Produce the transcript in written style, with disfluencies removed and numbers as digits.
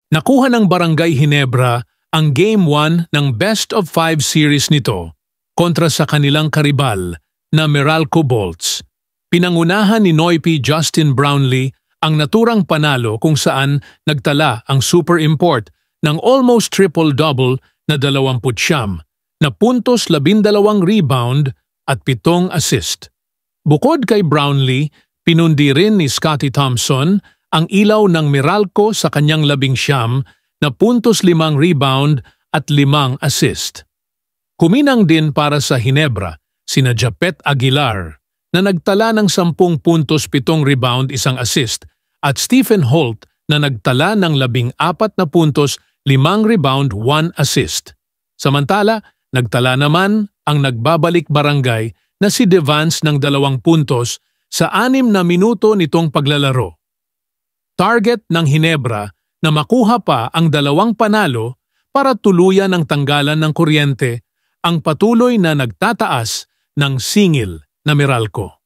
Nakuha ng Barangay Ginebra ang Game 1 ng Best of 5 series nito kontra sa kanilang karibal na Meralco Bolts. Pinangunahan ni Noy P. Justin Brownlee ang naturang panalo kung saan nagtala ang super import ng almost triple-double na 29 na puntos, 12 rebound at 7 assist. Bukod kay Brownlee, pinundi rin ni Scottie Thompson ang ilaw ng Meralco sa kanyang 19 na puntos, 5 rebound at 5 assist. Kuminang din para sa Ginebra sina Japet Aguilar na nagtala ng 10 puntos, 7 rebound, 1 assist at Stephen Holt na nagtala ng 14 na puntos, 5 rebound, 1 assist. Samantala, nagtala naman ang nagbabalik barangay na si Devance ng 2 puntos sa 6 na minuto nitong paglalaro. Target ng Ginebra na makuha pa ang 2 panalo para tuluyan ng tanggalan ng kuryente ang patuloy na nagtataas ng singil na Meralco.